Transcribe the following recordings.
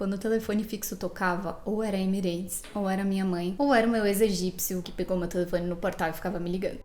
Quando o telefone fixo tocava, ou era Emirates, ou era minha mãe, ou era o meu ex-egípcio que pegou meu telefone no portal e ficava me ligando.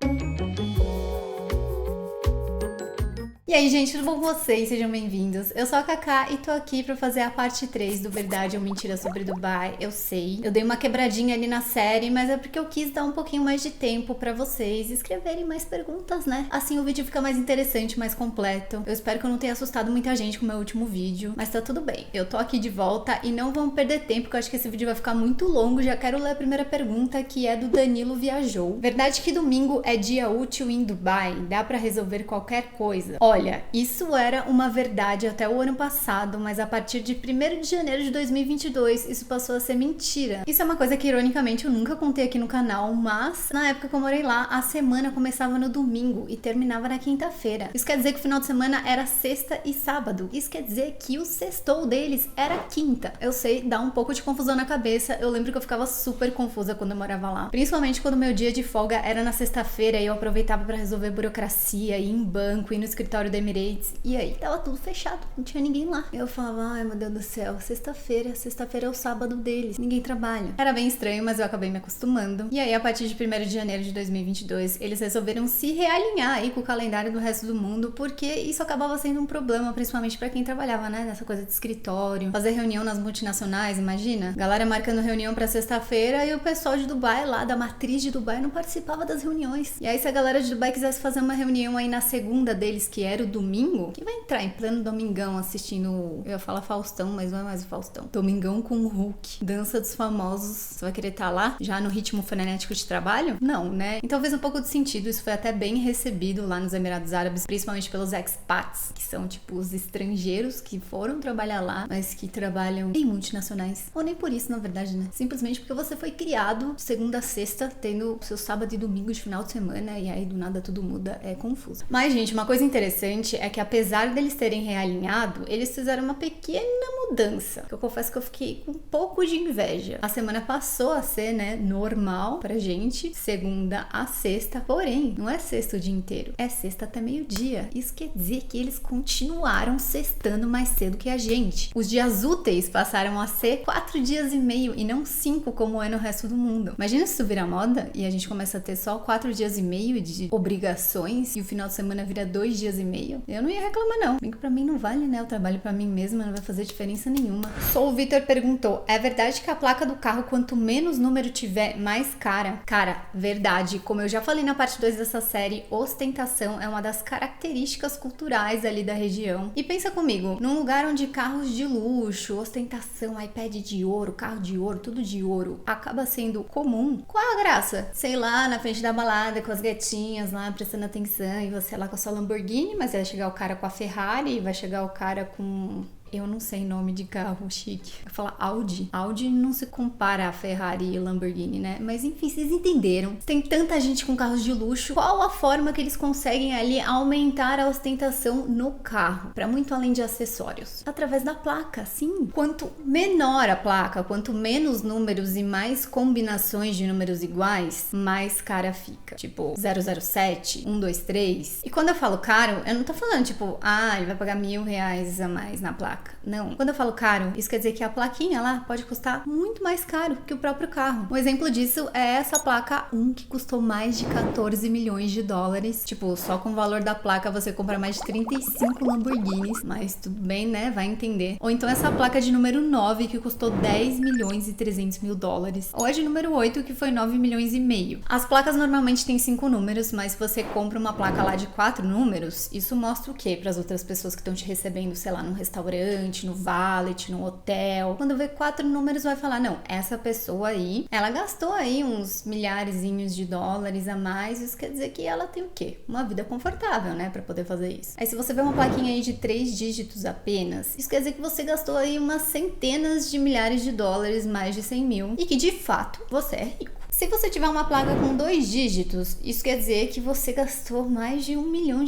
E aí, gente, tudo bom com vocês? Sejam bem-vindos. Eu sou a Cacá e tô aqui pra fazer a parte 3 do Verdade ou Mentira sobre Dubai. Eu sei, eu dei uma quebradinha ali na série, mas é porque eu quis dar um pouquinho mais de tempo pra vocês escreverem mais perguntas, né? Assim o vídeo fica mais interessante, mais completo. Eu espero que eu não tenha assustado muita gente com o meu último vídeo, mas tá tudo bem. Eu tô aqui de volta e não vamos perder tempo, porque eu acho que esse vídeo vai ficar muito longo. Já quero ler a primeira pergunta, que é do Danilo Viajou. Verdade que domingo é dia útil em Dubai? Dá pra resolver qualquer coisa? Olha, isso era uma verdade até o ano passado, mas a partir de 1º de janeiro de 2022, isso passou a ser mentira. Isso é uma coisa que, ironicamente, eu nunca contei aqui no canal, mas na época que eu morei lá, a semana começava no domingo e terminava na quinta-feira. Isso quer dizer que o final de semana era sexta e sábado. Isso quer dizer que o sextou deles era quinta. Eu sei, dá um pouco de confusão na cabeça. Eu lembro que eu ficava super confusa quando eu morava lá. Principalmente quando meu dia de folga era na sexta-feira e eu aproveitava pra resolver burocracia, ir em banco, ir no escritório da Emirates, e aí tava tudo fechado, não tinha ninguém lá. Eu falava, ai meu Deus do céu, sexta-feira é o sábado deles, ninguém trabalha. Era bem estranho, mas eu acabei me acostumando. E aí, a partir de 1º de janeiro de 2022, eles resolveram se realinhar aí com o calendário do resto do mundo, porque isso acabava sendo um problema, principalmente pra quem trabalhava, né, nessa coisa de escritório, fazer reunião nas multinacionais, imagina? Galera marcando reunião pra sexta-feira e o pessoal de Dubai lá, da matriz de Dubai, não participava das reuniões. E aí, se a galera de Dubai quisesse fazer uma reunião aí na segunda deles, que era o domingo, que vai entrar em pleno domingão assistindo, eu ia falar Faustão, mas não é mais o Faustão, Domingão com o Hulk, Dança dos Famosos, você vai querer estar lá, já no ritmo frenético de trabalho? Não, né? Então fez um pouco de sentido, isso foi até bem recebido lá nos Emirados Árabes, principalmente pelos expats, que são tipo os estrangeiros que foram trabalhar lá, mas que trabalham em multinacionais, ou nem por isso, na verdade, né? Simplesmente porque você foi criado de segunda a sexta, tendo seu sábado e domingo de final de semana, e aí do nada tudo muda, é confuso. Mas, gente, uma coisa interessante é que, apesar deles terem realinhado, eles fizeram uma pequena mudança, que eu confesso que eu fiquei com um pouco de inveja. A semana passou a ser, né, normal pra gente, segunda a sexta, porém, não é sexta o dia inteiro, é sexta até meio-dia. Isso quer dizer que eles continuaram sextando mais cedo que a gente. Os dias úteis passaram a ser 4 dias e meio e não 5, como é no resto do mundo. Imagina se isso virar moda e a gente começa a ter só 4 dias e meio de obrigações e o final de semana vira 2 dias e meio. Eu não ia reclamar, não. Bem que pra mim não vale, né? Eu trabalho pra mim mesma, não vai fazer diferença nenhuma. Só o Vitor perguntou, é verdade que a placa do carro, quanto menos número tiver, mais cara? Cara, verdade. Como eu já falei na parte 2 dessa série, ostentação é uma das características culturais ali da região. E pensa comigo, num lugar onde carros de luxo, ostentação, iPad de ouro, carro de ouro, tudo de ouro, acaba sendo comum, qual é a graça? Sei lá, na frente da balada, com as gatinhas lá, prestando atenção, e você lá com a sua Lamborghini, mas vai chegar o cara com a Ferrari, vai chegar o cara com... eu não sei nome de carro chique. Eu falar Audi. Audi não se compara a Ferrari e Lamborghini, né? Mas enfim, vocês entenderam. Tem tanta gente com carros de luxo. Qual a forma que eles conseguem ali aumentar a ostentação no carro? Para muito além de acessórios. Através da placa, sim. Quanto menor a placa, quanto menos números e mais combinações de números iguais, mais cara fica. Tipo 007, 123. E quando eu falo caro, eu não tô falando tipo, ele vai pagar R$1.000 a mais na placa. Não. Quando eu falo caro, isso quer dizer que a plaquinha lá pode custar muito mais caro que o próprio carro. Um exemplo disso é essa placa 1 que custou mais de 14 milhões de dólares. Tipo, só com o valor da placa você compra mais de 35 Lamborghinis. Mas tudo bem, né? Vai entender. Ou então essa placa de número 9 que custou 10 milhões e 300 mil dólares. Ou a de número 8 que foi 9 milhões e meio. As placas normalmente têm 5 números, mas se você compra uma placa lá de 4 números, isso mostra o quê para as outras pessoas que estão te recebendo, sei lá, num restaurante, no valet, no hotel. Quando vê 4 números, vai falar, não, essa pessoa aí, ela gastou aí uns milharzinhos de dólares a mais, isso quer dizer que ela tem o quê? Uma vida confortável, né, pra poder fazer isso. Aí se você vê uma plaquinha aí de 3 dígitos apenas, isso quer dizer que você gastou aí umas centenas de milhares de dólares, mais de 100 mil, e que de fato, você é rico. Se você tiver uma placa com 2 dígitos, isso quer dizer que você gastou mais de $1 milhão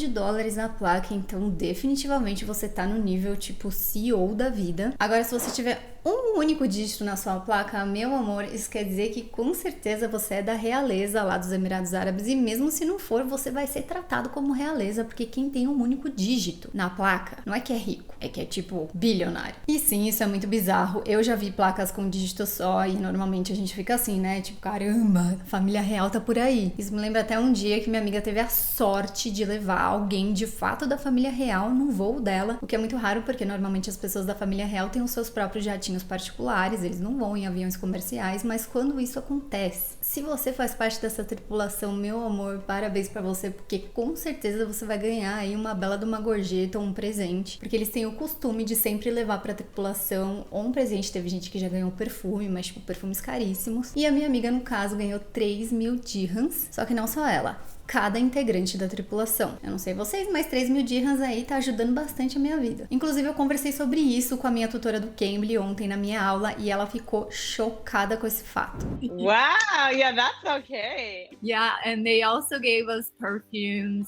na placa, então definitivamente você tá no nível tipo CEO da vida. Agora, se você tiver um único dígito na sua placa, meu amor, isso quer dizer que com certeza você é da realeza lá dos Emirados Árabes, e mesmo se não for, você vai ser tratado como realeza, porque quem tem um único dígito na placa não é que é rico, é que é tipo bilionário. E sim, isso é muito bizarro. Eu já vi placas com dígito só e normalmente a gente fica assim, né? Tipo, caramba, a família real tá por aí. Isso me lembra até um dia que minha amiga teve a sorte de levar alguém de fato da família real num voo dela, o que é muito raro porque normalmente as pessoas da família real têm os seus próprios jatinhos particulares, eles não vão em aviões comerciais, mas quando isso acontece, se você faz parte dessa tripulação, meu amor, parabéns pra você, porque com certeza você vai ganhar aí uma bela de uma gorjeta ou um presente, porque eles têm o costume de sempre levar pra tripulação ou um presente. Teve gente que já ganhou perfume, mas tipo perfumes caríssimos, e a minha amiga no caso ganhou 3.000 dirhams, só que não só ela, cada integrante da tripulação. Eu não sei vocês, mas 3.000 dirhams aí tá ajudando bastante a minha vida. Inclusive, eu conversei sobre isso com a minha tutora do Cambly ontem na minha aula e ela ficou chocada com esse fato. Wow, yeah, that's okay. Yeah, and they also gave us perfumes,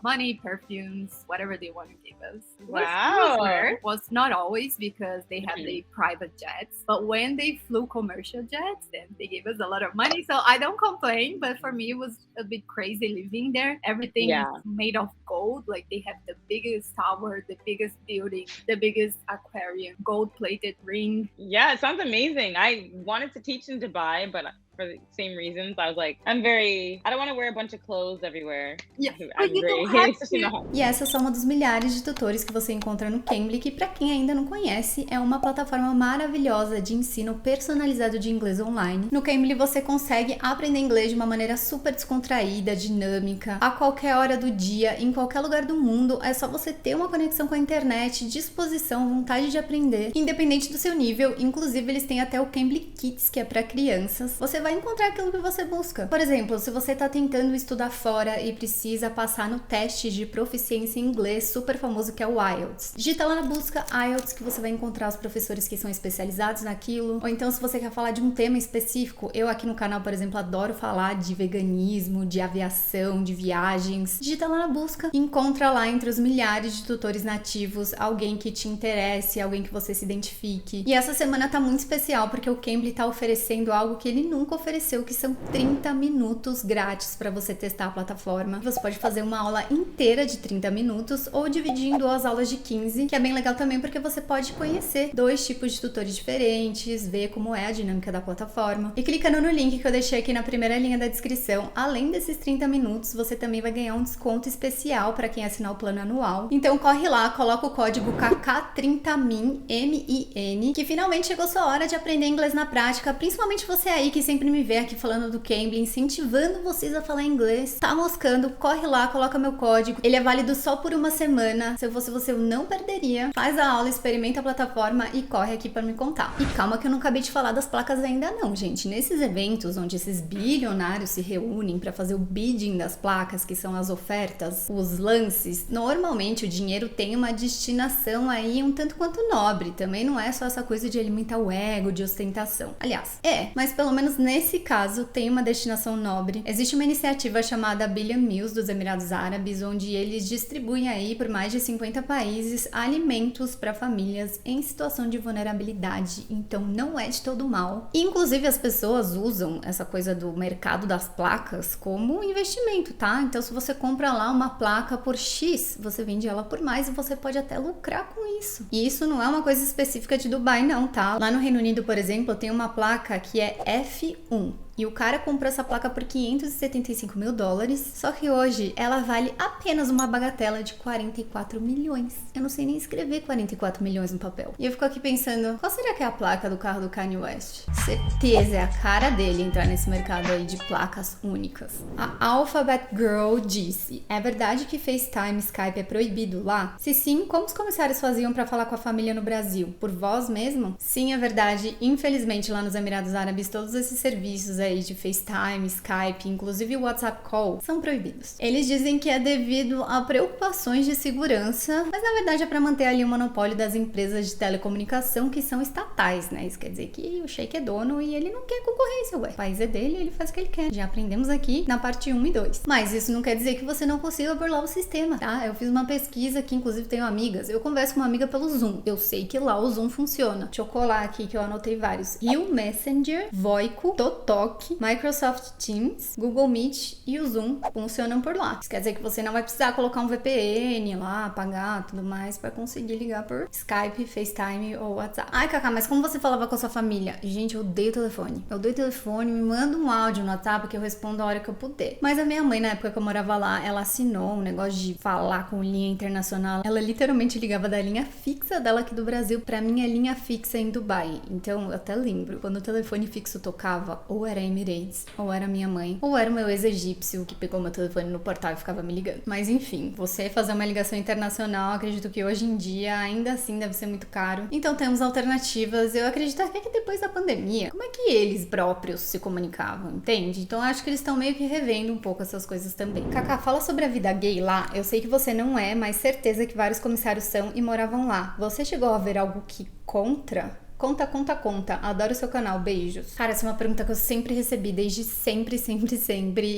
money, perfumes, whatever they want to give us. Wow. Was not always because they had the private jets, but when they flew commercial jets, then they gave us a lot of money. So I don't complain, but for me it was a bit crazy living there. Everything is made of gold. Like they have the biggest tower, the biggest building, the biggest aquarium, gold-plated ring. Yeah, it sounds amazing. I wanted to teach in Dubai, but for the same reasons, I was like, I don't want to wear a bunch of clothes everywhere. Yeah, but you don't have to. E essa é só uma dos milhares de tutores que você encontra no Cambly, que pra quem ainda não conhece, é uma plataforma maravilhosa de ensino personalizado de inglês online. No Cambly você consegue aprender inglês de uma maneira super descontraída, dinâmica, a qualquer hora do dia, em qualquer lugar do mundo. É só você ter uma conexão com a internet, disposição, vontade de aprender, independente do seu nível. Inclusive, eles têm até o Cambly Kids, que é pra crianças. Você vai encontrar aquilo que você busca. Por exemplo, se você tá tentando estudar fora e precisa passar no teste de proficiência em inglês super famoso que é o IELTS, digita lá na busca IELTS que você vai encontrar os professores que são especializados naquilo. Ou então, se você quer falar de um tema específico, eu aqui no canal, por exemplo, adoro falar de veganismo, de aviação, de viagens. Digita lá na busca e encontra lá entre os milhares de tutores nativos alguém que te interesse, alguém que você se identifique. E essa semana tá muito especial porque o Cambly tá oferecendo algo que ele nunca ofereceu, que são 30 minutos grátis para você testar a plataforma. Você pode fazer uma aula inteira de 30 minutos ou dividir em 2 aulas de 15, que é bem legal também porque você pode conhecer 2 tipos de tutores diferentes, ver como é a dinâmica da plataforma. E clicando no link que eu deixei aqui na primeira linha da descrição, além desses 30 minutos, você também vai ganhar um desconto especial para quem assinar o plano anual. Então corre lá, coloca o código KK30MIN, M-I-N, que finalmente chegou sua hora de aprender inglês na prática, principalmente você aí que sempre me vê aqui falando do Cambly, incentivando vocês a falar inglês. Tá moscando? Corre lá, coloca meu código. Ele é válido só por uma semana. Se eu fosse você, eu não perderia. Faz a aula, experimenta a plataforma e corre aqui pra me contar. E calma que eu não acabei de falar das placas ainda não, gente. Nesses eventos onde esses bilionários se reúnem pra fazer o bidding das placas, que são as ofertas, os lances, normalmente o dinheiro tem uma destinação aí um tanto quanto nobre. Também não é só essa coisa de alimentar o ego, de ostentação. Aliás, mas pelo menos nesse caso tem uma destinação nobre. Existe uma iniciativa chamada Billion Meals dos Emirados Árabes, onde eles distribuem aí por mais de 50 países alimentos para famílias em situação de vulnerabilidade. Então não é de todo mal. E, inclusive as pessoas usam essa coisa do mercado das placas como um investimento, tá? Então se você compra lá uma placa por X, você vende ela por mais e você pode até lucrar com isso. E isso não é uma coisa específica de Dubai não, tá? Lá no Reino Unido, por exemplo, tem uma placa que é F1. E o cara comprou essa placa por $575 mil, só que hoje ela vale apenas uma bagatela de 44 milhões. Eu não sei nem escrever 44 milhões no papel. E eu fico aqui pensando, qual será que é a placa do carro do Kanye West? Certeza, é a cara dele entrar nesse mercado aí de placas únicas. A Alphabet Girl disse, é verdade que FaceTime, Skype é proibido lá? Se sim, como os comissários faziam pra falar com a família no Brasil? Por voz mesmo? Sim, é verdade. Infelizmente lá nos Emirados Árabes todos esses serviços aí de FaceTime, Skype, inclusive o WhatsApp Call, são proibidos. Eles dizem que é devido a preocupações de segurança, mas na verdade é para manter ali o monopólio das empresas de telecomunicação que são estatais, né? Isso quer dizer que o Sheik é dono e ele não quer concorrência, ué. O país é dele, ele faz o que ele quer. Já aprendemos aqui na parte 1 e 2. Mas isso não quer dizer que você não consiga burlar o sistema, tá? Eu fiz uma pesquisa que inclusive tenho amigas. Eu converso com uma amiga pelo Zoom. Eu sei que lá o Zoom funciona. Deixa eu colar aqui que eu anotei vários. Rio Messenger, Voico, Totalk, Microsoft Teams, Google Meet e o Zoom funcionam por lá. Isso quer dizer que você não vai precisar colocar um VPN lá, pagar tudo mais pra conseguir ligar por Skype, FaceTime ou WhatsApp. Ai, Cacá, mas como você falava com a sua família? Gente, eu odeio telefone. Eu odeio telefone, me manda um áudio no WhatsApp que eu respondo a hora que eu puder. Mas a minha mãe, na época que eu morava lá, ela assinou um negócio de falar com linha internacional. Ela literalmente ligava da linha fixa dela aqui do Brasil pra minha linha fixa em Dubai. Então, eu até lembro, quando o telefone fixo tocava, ou era Emirates, ou era minha mãe, ou era o meu ex-egípcio que pegou meu telefone no portal e ficava me ligando. Mas enfim, você fazer uma ligação internacional, acredito que hoje em dia ainda assim deve ser muito caro. Então temos alternativas. Eu acredito até que depois da pandemia, como é que eles próprios se comunicavam, entende? Então acho que eles estão meio que revendo um pouco essas coisas também. Cacá, fala sobre a vida gay lá. Eu sei que você não é, mas certeza que vários comissários são e moravam lá. Você chegou a ver algo que contra? Conta. Adoro o seu canal. Beijos. Cara, essa é uma pergunta que eu sempre recebi, desde sempre.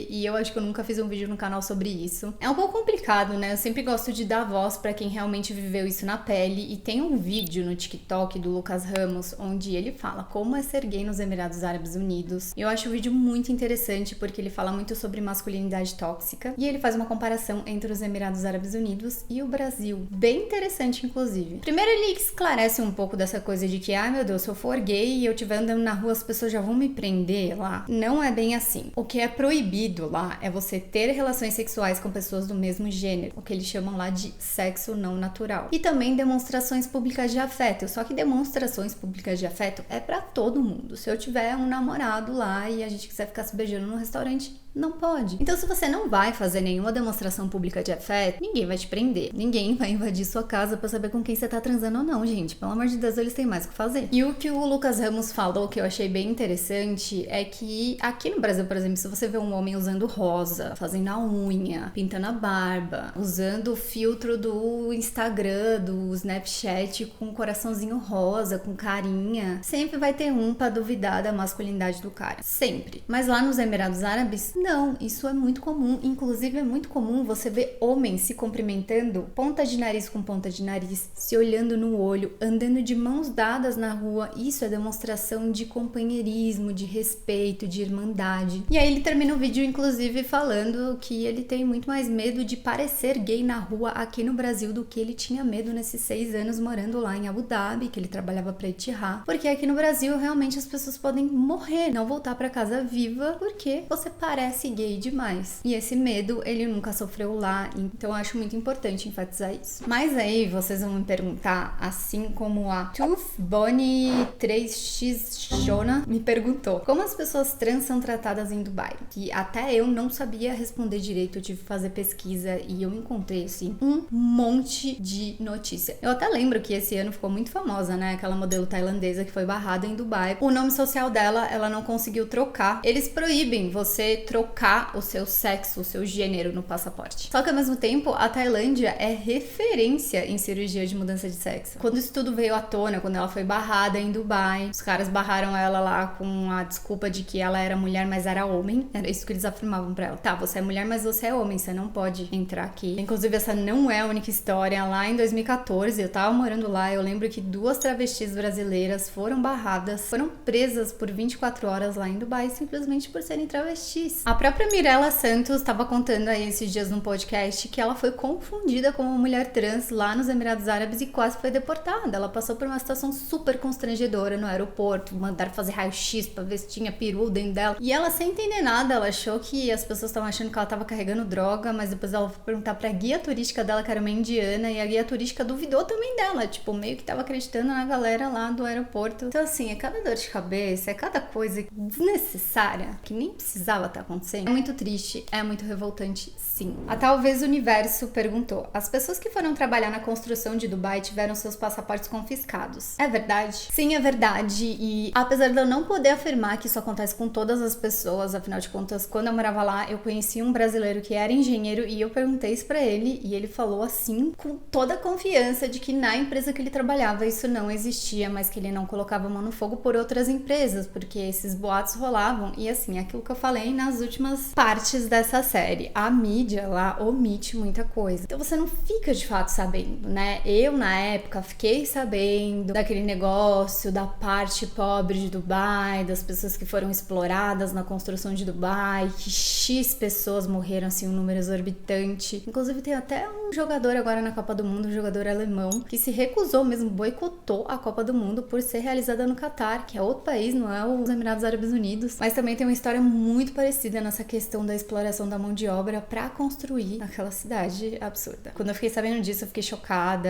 E eu acho que eu nunca fiz um vídeo no canal sobre isso. É um pouco complicado, né? Eu sempre gosto de dar voz pra quem realmente viveu isso na pele. E tem um vídeo no TikTok do Lucas Ramos, onde ele fala como é ser gay nos Emirados Árabes Unidos. Eu acho o vídeo muito interessante, porque ele fala muito sobre masculinidade tóxica. E ele faz uma comparação entre os Emirados Árabes Unidos e o Brasil. Bem interessante, inclusive. Primeiro, ele esclarece um pouco dessa coisa de que, meu Deus, se eu for gay e eu estiver andando na rua, as pessoas já vão me prender lá. Não é bem assim. O que é proibido lá é você ter relações sexuais com pessoas do mesmo gênero, o que eles chamam lá de sexo não natural. E também demonstrações públicas de afeto. Só que demonstrações públicas de afeto é pra todo mundo. Se eu tiver um namorado lá e a gente quiser ficar se beijando no restaurante, não pode. Então, se você não vai fazer nenhuma demonstração pública de afeto, ninguém vai te prender. Ninguém vai invadir sua casa pra saber com quem você tá transando ou não, gente. Pelo amor de Deus, eles têm mais o que fazer. E o que o Lucas Ramos falou, que eu achei bem interessante, é que aqui no Brasil, por exemplo, se você vê um homem usando rosa, fazendo a unha, pintando a barba, usando o filtro do Instagram, do Snapchat com um coraçãozinho rosa, com carinha, sempre vai ter um pra duvidar da masculinidade do cara. Sempre. Mas lá nos Emirados Árabes, não, isso é muito comum. Inclusive, é muito comum você ver homens se cumprimentando, ponta de nariz com ponta de nariz, se olhando no olho, andando de mãos dadas na rua. Isso é demonstração de companheirismo, de respeito, de irmandade. E aí ele termina o vídeo, inclusive, falando que ele tem muito mais medo de parecer gay na rua aqui no Brasil do que ele tinha medo nesses 6 anos morando lá em Abu Dhabi, que ele trabalhava pra Etihad. Porque aqui no Brasil, realmente, as pessoas podem morrer, não voltar pra casa viva, porque você parece gay demais. E esse medo ele nunca sofreu lá, então eu acho muito importante enfatizar isso. Mas aí vocês vão me perguntar, assim como a Tooth Bonnie 3x Shona me perguntou, como as pessoas trans são tratadas em Dubai? Que até eu não sabia responder direito, eu tive que fazer pesquisa e eu encontrei assim um monte de notícia. Eu até lembro que esse ano ficou muito famosa, né? Aquela modelo tailandesa que foi barrada em Dubai. O nome social dela, ela não conseguiu trocar. Eles proíbem você trocar o seu sexo, o seu gênero no passaporte. Só que ao mesmo tempo, a Tailândia é referência em cirurgia de mudança de sexo. Quando isso tudo veio à tona, quando ela foi barrada em Dubai, os caras barraram ela lá com a desculpa de que ela era mulher, mas era homem. Era isso que eles afirmavam pra ela. Tá, você é mulher, mas você é homem, você não pode entrar aqui. Inclusive, essa não é a única história. Lá em 2014, eu tava morando lá, eu lembro que 2 travestis brasileiras foram barradas, foram presas por 24 horas lá em Dubai, simplesmente por serem travestis. A própria Mirella Santos estava contando aí esses dias num podcast que ela foi confundida com uma mulher trans lá nos Emirados Árabes e quase foi deportada. Ela passou por uma situação super constrangedora no aeroporto, mandaram fazer raio-x pra ver se tinha peru dentro dela. E ela, sem entender nada, ela achou que as pessoas estavam achando que ela tava carregando droga, mas depois ela foi perguntar pra guia turística dela, que era uma indiana, e a guia turística duvidou também dela, tipo, meio que tava acreditando na galera lá do aeroporto. Então assim, é cada dor de cabeça, é cada coisa desnecessária que nem precisava estar acontecendo. acontecendo. É muito triste, é muito revoltante, sim. A Talvez Universo perguntou: as pessoas que foram trabalhar na construção de Dubai tiveram seus passaportes confiscados. É verdade? Sim, é verdade. E apesar de eu não poder afirmar que isso acontece com todas as pessoas, afinal de contas, quando eu morava lá, eu conheci um brasileiro que era engenheiro e eu perguntei isso pra ele e ele falou assim, com toda a confiança de que na empresa que ele trabalhava isso não existia, mas que ele não colocava a mão no fogo por outras empresas, porque esses boatos rolavam. E assim, aquilo que eu falei nas últimas partes dessa série, a mídia lá omite muita coisa. Então você não fica de fato sabendo, né? Eu, na época, fiquei sabendo daquele negócio da parte pobre de Dubai, das pessoas que foram exploradas na construção de Dubai, que X pessoas morreram, assim, um número exorbitante. Inclusive tem até um jogador agora na Copa do Mundo, um jogador alemão, que se recusou mesmo, boicotou a Copa do Mundo por ser realizada no Catar, que é outro país, não é os Emirados Árabes Unidos. Mas também tem uma história muito parecida nessa questão da exploração da mão de obra pra construir aquela cidade absurda. Quando eu fiquei sabendo disso, eu fiquei chocada.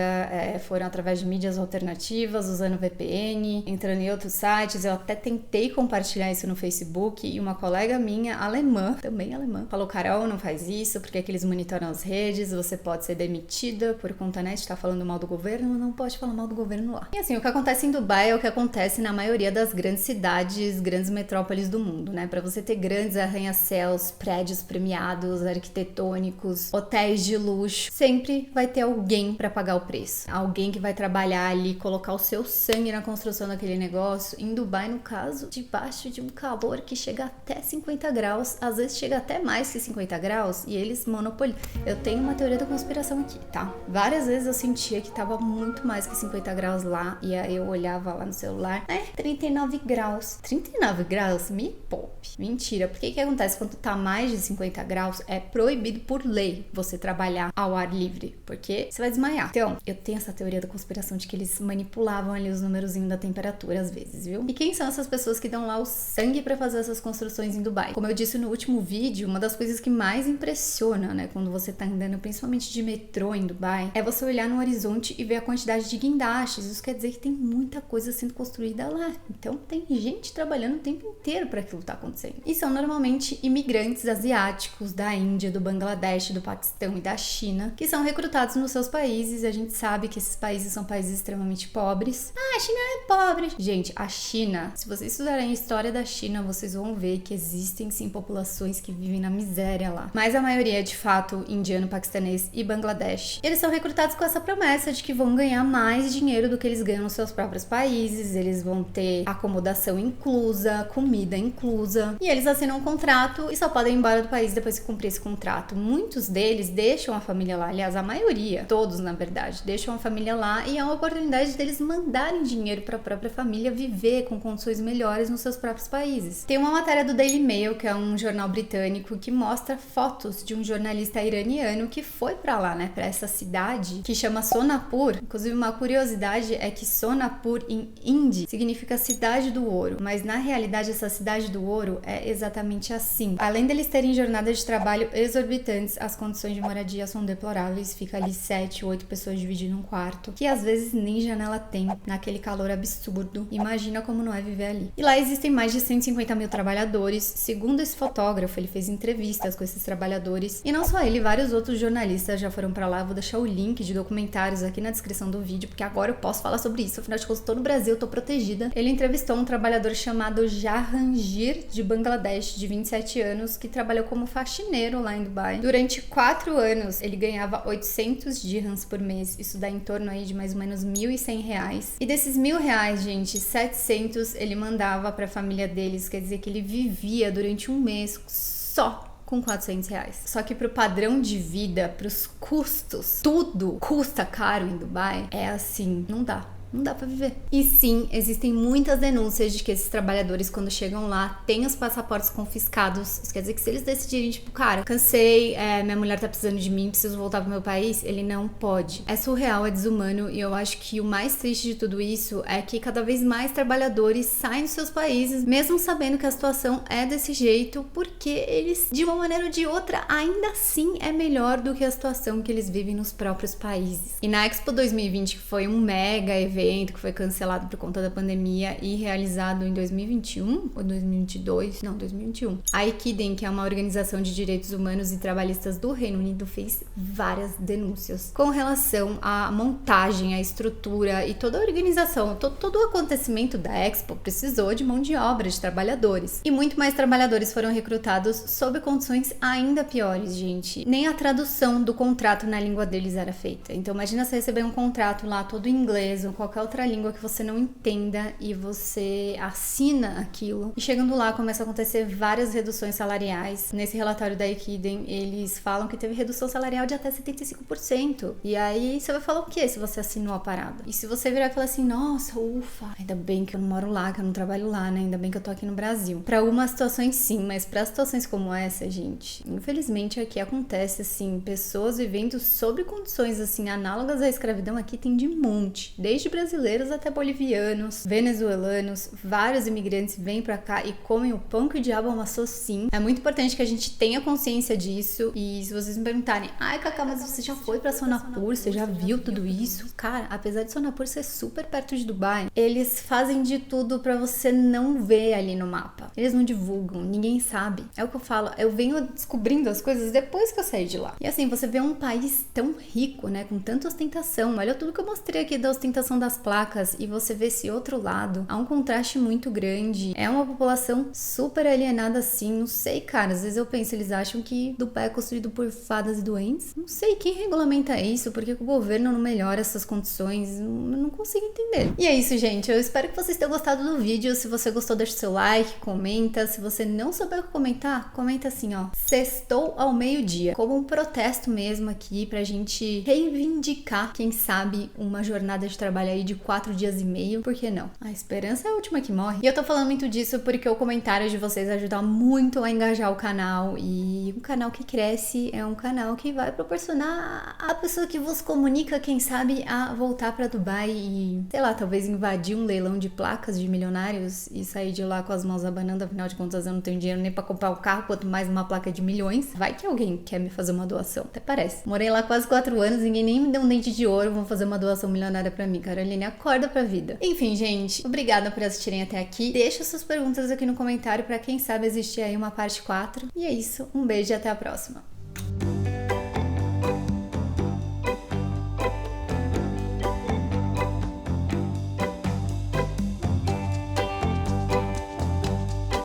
Foram através de mídias alternativas, usando VPN, entrando em outros sites. Eu até tentei compartilhar isso no Facebook e uma colega minha, alemã, também alemã, falou: Carol, não faz isso, porque aqui eles monitoram as redes, você pode ser demitida por conta, né, de estar falando mal do governo, não pode falar mal do governo lá. E assim, o que acontece em Dubai é o que acontece na maioria das grandes cidades, grandes metrópoles do mundo, né? Pra você ter grandes arranha-céus, prédios premiados, arquitetônicos, hotéis de luxo, sempre vai ter alguém pra pagar o preço. Alguém que vai trabalhar ali, colocar o seu sangue na construção daquele negócio. Em Dubai, no caso, debaixo de um calor que chega até 50 graus, às vezes chega até mais que 50 graus, e eles monopolizam. Eu tenho uma teoria da conspiração aqui, tá? Várias vezes eu sentia que tava muito mais que 50 graus lá, e aí eu olhava lá no celular, 39 graus. 39 graus? Me poupe. Mentira, porque que acontece? Quando tá mais de 50 graus, é proibido por lei você trabalhar ao ar livre, porque você vai desmaiar. Então, eu tenho essa teoria da conspiração de que eles manipulavam ali os númerozinhos da temperatura às vezes, viu? E quem são essas pessoas que dão lá o sangue pra fazer essas construções em Dubai? Como eu disse no último vídeo, uma das coisas que mais impressiona, né, quando você tá andando principalmente de metrô em Dubai, é você olhar no horizonte e ver a quantidade de guindastes. Isso quer dizer que tem muita coisa sendo construída lá. Então tem gente trabalhando o tempo inteiro para aquilo tá acontecendo. E são normalmente imigrantes asiáticos da Índia, do Bangladesh, do Paquistão e da China, que são recrutados nos seus países. A gente sabe que esses países são países extremamente pobres. Ah, a China é pobre. Gente, a China, se vocês estudarem a história da China, vocês vão ver que existem sim populações que vivem na miséria lá. Mas a maioria é de fato indiano, paquistanês e Bangladesh. Eles são recrutados com essa promessa de que vão ganhar mais dinheiro do que eles ganham nos seus próprios países. Eles vão ter acomodação inclusa, comida inclusa, e eles assinam um contrato e só podem ir embora do país depois que cumprir esse contrato. Muitos deles deixam a família lá, aliás, a maioria, todos na verdade, deixam a família lá, e é uma oportunidade deles mandarem dinheiro para a própria família viver com condições melhores nos seus próprios países. Tem uma matéria do Daily Mail, que é um jornal britânico, que mostra fotos de um jornalista iraniano que foi para lá, né, para essa cidade que chama Sonapur. Inclusive, uma curiosidade é que Sonapur em hindi significa cidade do ouro, mas na realidade essa cidade do ouro é exatamente assim. Além deles terem jornadas de trabalho exorbitantes, as condições de moradia são deploráveis. Fica ali 7, 8 pessoas dividindo um quarto, que às vezes nem janela tem, naquele calor absurdo. Imagina como não é viver ali. E lá existem mais de 150 mil trabalhadores. Segundo esse fotógrafo, ele fez entrevistas com esses trabalhadores, e não só ele, vários outros jornalistas já foram pra lá. Eu vou deixar o link de documentários aqui na descrição do vídeo, porque agora eu posso falar sobre isso. Afinal de contas, tô no Brasil, tô protegida. Ele entrevistou um trabalhador chamado Jahangir, de Bangladesh, de 27 anos, que trabalhou como faxineiro lá em Dubai. Durante 4 anos, ele ganhava 800 dirhams por mês. Isso dá em torno aí de mais ou menos R$1.100. E desses R$1.000, gente, 700 ele mandava pra família deles. Quer dizer que ele vivia durante um mês só com R$400. Só que pro padrão de vida, pros custos, tudo custa caro em Dubai. É assim, não dá. Não dá pra viver. E sim, existem muitas denúncias de que esses trabalhadores, quando chegam lá, têm os passaportes confiscados. Isso quer dizer que se eles decidirem, tipo, cara, cansei, minha mulher tá precisando de mim, preciso voltar pro meu país, ele não pode. É surreal, é desumano, e eu acho que o mais triste de tudo isso é que cada vez mais trabalhadores saem dos seus países, mesmo sabendo que a situação é desse jeito, porque eles, de uma maneira ou de outra, ainda assim é melhor do que a situação que eles vivem nos próprios países. E na Expo 2020, que foi um mega evento evento que foi cancelado por conta da pandemia e realizado em 2021 ou 2022? Não, 2021. A Equidem, que é uma organização de direitos humanos e trabalhistas do Reino Unido, fez várias denúncias com relação à montagem, à estrutura e toda a organização, todo o acontecimento da Expo precisou de mão de obra, de trabalhadores. E muito mais trabalhadores foram recrutados sob condições ainda piores, gente. Nem a tradução do contrato na língua deles era feita. Então imagina você receber um contrato lá todo em inglês ou qualquer outra língua que você não entenda e você assina aquilo. E chegando lá começa a acontecer várias reduções salariais. Nesse relatório da Equidem, eles falam que teve redução salarial de até 75%. E aí você vai falar o quê se você assinou a parada? E se você virar e falar assim, nossa, ufa, ainda bem que eu não moro lá, que eu não trabalho lá, né? Ainda bem que eu tô aqui no Brasil. Pra algumas situações sim, mas pra situações como essa, gente, infelizmente aqui acontece assim, pessoas vivendo sob condições assim análogas à escravidão aqui tem de monte, desde brasileiros até bolivianos, venezuelanos, vários imigrantes vêm pra cá e comem o pão que o diabo amassou sim. É muito importante que a gente tenha consciência disso e se vocês me perguntarem, ai Cacá, mas você já foi pra Sonapur, você já viu tudo isso? Cara, apesar de Sonapur ser super perto de Dubai, eles fazem de tudo pra você não ver ali no mapa. Eles não divulgam, ninguém sabe. É o que eu falo, eu venho descobrindo as coisas depois que eu saí de lá. E assim, você vê um país tão rico, né, com tanta ostentação. Olha tudo que eu mostrei aqui da ostentação das placas e você vê esse outro lado. Há um contraste muito grande. É uma população super alienada assim. Não sei, cara, às vezes eu penso, eles acham que Dubai é construído por fadas e doentes. Não sei quem regulamenta isso, porque o governo não melhora essas condições. Não consigo entender. E é isso, gente. Eu espero que vocês tenham gostado do vídeo. Se você gostou, deixa o seu like, comenta. Se você não souber comentar, comenta assim, ó. Sextou ao meio-dia. Como um protesto mesmo aqui pra gente reivindicar, quem sabe, uma jornada de trabalho aí de 4 dias e meio. Por que não? A esperança é a última que morre. E eu tô falando muito disso porque o comentário de vocês ajuda muito a engajar o canal. E um canal que cresce é um canal que vai proporcionar a pessoa que vos comunica, quem sabe, a voltar pra Dubai e, sei lá, talvez invadir um leilão de placas de milionários e sair de lá com as mãos abanando. Afinal de contas, eu não tenho dinheiro nem pra comprar o carro, quanto mais uma placa de milhões. Vai que alguém quer me fazer uma doação. Até parece. Morei lá quase 4 anos, ninguém nem me deu um dente de ouro, vão fazer uma doação milionária pra mim. Caroline, acorda pra vida. Enfim, gente, obrigada por assistirem até aqui. Deixa suas perguntas aqui no comentário pra quem sabe existir aí uma parte 4. E é isso, um beijo e até a próxima.